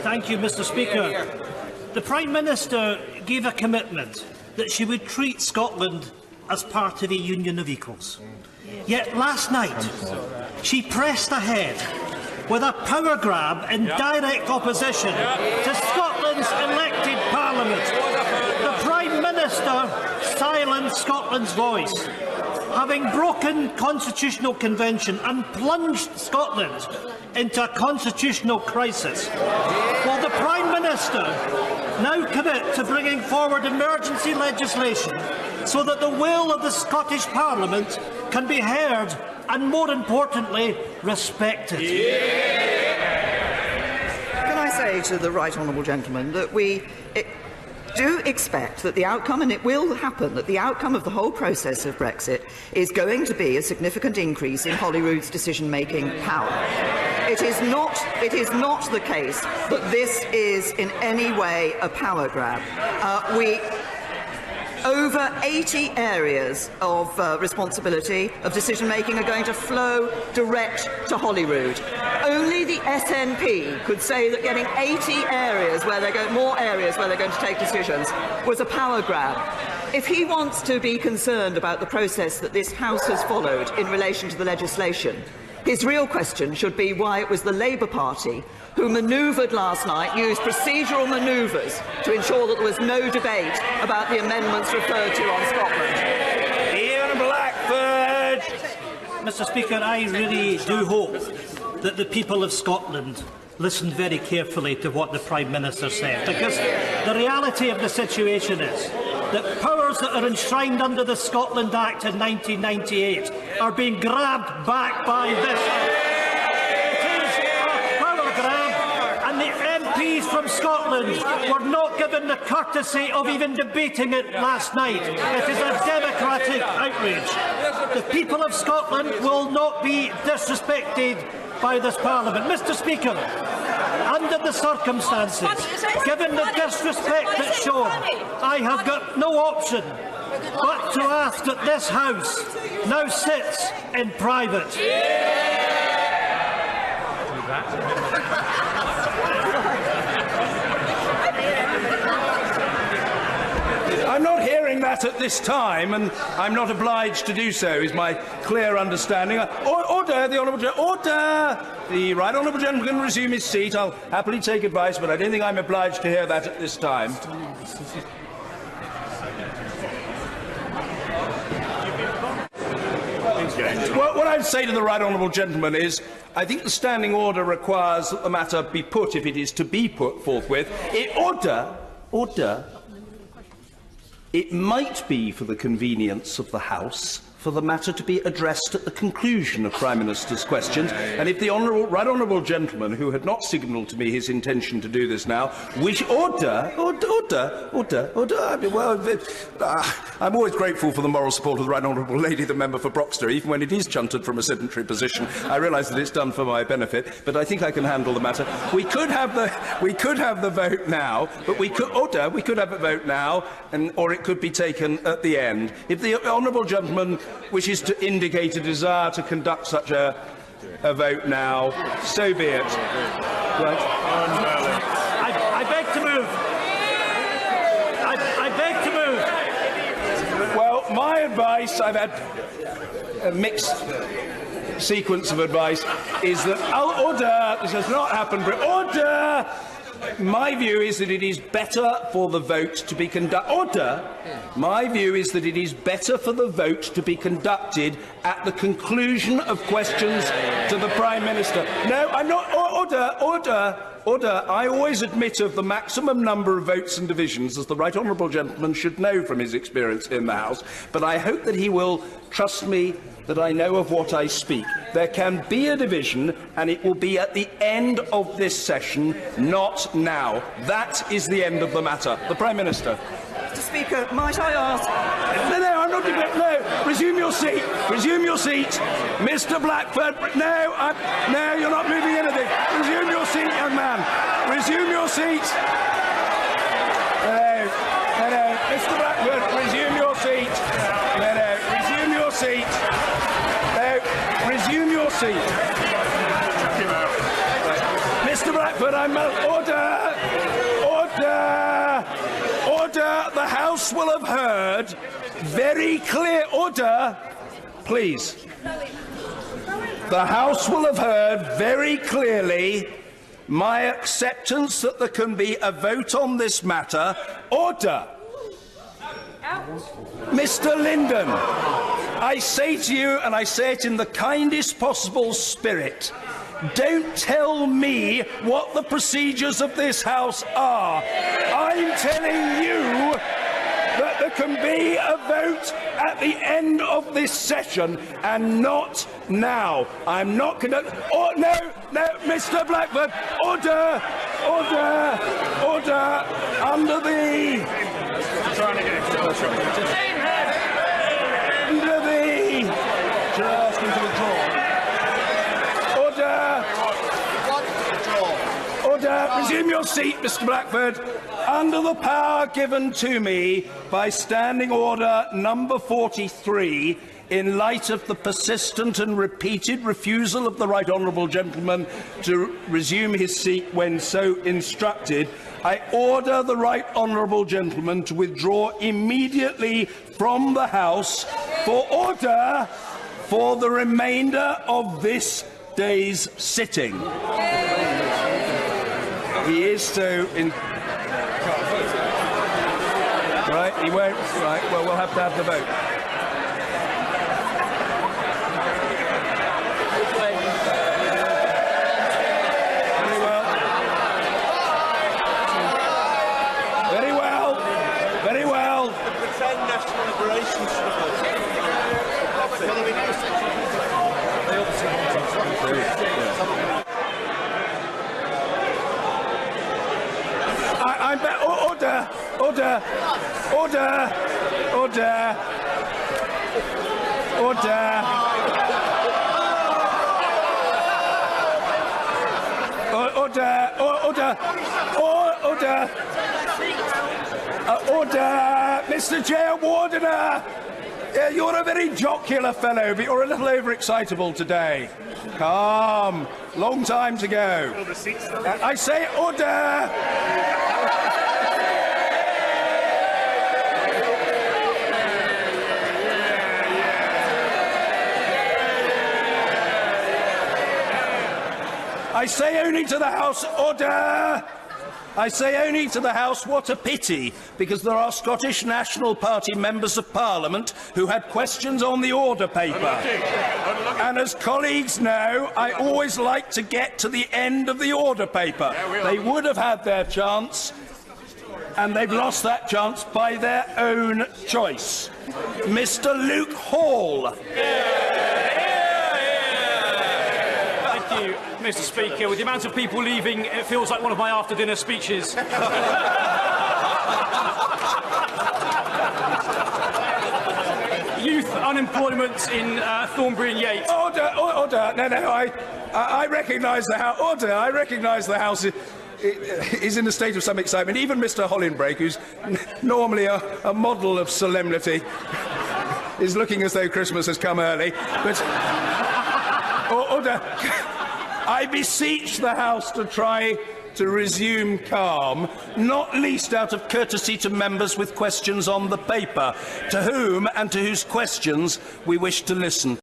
Thank you, Mr. Speaker. The Prime Minister gave a commitment that she would treat Scotland as part of a union of equals. Yet last night, she pressed ahead with a power grab in direct opposition to Scotland's elected Parliament. The Prime Minister silenced Scotland's voice, having broken constitutional convention and plunged Scotland into a constitutional crisis. Will the Prime Minister now commit to bringing forward emergency legislation so that the will of the Scottish Parliament can be heard and, more importantly, respected? Can I say to the right honourable gentleman that we do expect that the outcome, and it will happen, that the outcome of the whole process of Brexit is going to be a significant increase in Holyrood's decision-making power. It is not the case that this is in any way a power grab. Over 80 areas of responsibility of decision-making are going to flow direct to Holyrood. Only the SNP could say that getting 80 areas where they're going, more areas where they're going to take decisions was a power grab. If he wants to be concerned about the process that this House has followed in relation to the legislation, his real question should be why it was the Labour Party who manoeuvred last night, used procedural manoeuvres to ensure that there was no debate about the amendments referred to on Scotland. Ian Blackford! Mr. Speaker, I really do hope that the people of Scotland listened very carefully to what the Prime Minister said, because the reality of the situation is that powers that are enshrined under the Scotland Act in 1998 are being grabbed back by this House. It is a power grab, and the MPs from Scotland were not given the courtesy of even debating it last night. It is a democratic outrage. The people of Scotland will not be disrespected by this Parliament. Mr. Speaker, under the circumstances, given the disrespect that's shown, I have got no option but to ask that this House now sits in private. I'm not hearing that at this time, and I'm not obliged to do so, is my clear understanding. Order, the Honourable Gentleman. Order! The right honourable gentleman can resume his seat. I'll happily take advice, but I don't think I'm obliged to hear that at this time. Well, what I'd say to the right honourable gentleman is, I think the standing order requires that the matter be put, if it is to be put forthwith. Order. It might be for the convenience of the House for the matter to be addressed at the conclusion of Prime Minister's questions, and if the right honourable gentleman, who had not signalled to me his intention to do this now, order. Well, I'm always grateful for the moral support of the right honourable lady, the member for Broxter, even when it is chunted from a sedentary position. I realise that it's done for my benefit, but I think I can handle the matter. We could have the vote now, but we could have a vote now, or it could be taken at the end. If the honourable gentleman wishes to indicate a desire to conduct such a vote now, so be it. Right. I beg to move. I beg to move. Well, my advice, I've had a mixed sequence of advice, is that order. This has not happened, but order. My view is that it is better for the vote to be conducted. My view is that it is better for the vote to be conducted at the conclusion of questions to the Prime Minister. No, I'm not. Order. I always admit of the maximum number of votes and divisions, as the right honourable gentleman should know from his experience in the House. But I hope that he will trust me that I know of what I speak. There can be a division, and it will be at the end of this session, not now. That is the end of the matter. The Prime Minister. Mr. Speaker, might I ask? No, I'm not. No, resume your seat. Resume your seat, Mr. Blackford. No, you're not moving anything. Resume your seat, young man. Resume your seat. No, Mr. Blackford. Resume your seat. No, resume your seat. No, resume your seat. Mr. Blackford. Blackford, order! Order! Order! The House will have heard very clear... Order! Please. The House will have heard very clearly my acceptance that there can be a vote on this matter. Order! Mr. Linden, I say to you, and I say it in the kindest possible spirit, don't tell me what the procedures of this House are. I'm telling you that there can be a vote at the end of this session, and not now. I'm not going to... Oh, no, Mr. Blackford, order! Order! Order! Under the... Under the... Order! Resume your seat, Mr. Blackford. Under the power given to me by Standing Order number 43, in light of the persistent and repeated refusal of the right honourable gentleman to resume his seat when so instructed, I order the right honourable gentleman to withdraw immediately from the House for order for the remainder of this day's sitting. He is so in... Right, he won't. Right, well, we'll have to have the vote. Very well. Very well. Very well. Defend national liberation Order! Order! Order! Order! Order! Order! Order! Order! Order! Mr. Chair, Wardener! You're a very jocular fellow, but you're a little overexcitable today. Calm. Long time to go. I say order! I say only to the House, order! I say only to the House, what a pity, because there are Scottish National Party members of Parliament who had questions on the order paper. And as colleagues know, I always like to get to the end of the order paper. They would have had their chance, and they've lost that chance by their own choice. Mr. Luke Hall. Thank you, Mr. Speaker. With the amount of people leaving, it feels like one of my after-dinner speeches. Youth unemployment in Thornbury and Yates. Order! Order! No, I recognise the House. Order! I recognise the House is in a state of some excitement. Even Mr. Hollinbrake, who's normally a model of solemnity, is looking as though Christmas has come early. But order! I beseech the House to try to resume calm, not least out of courtesy to members with questions on the paper, to whom and to whose questions we wish to listen.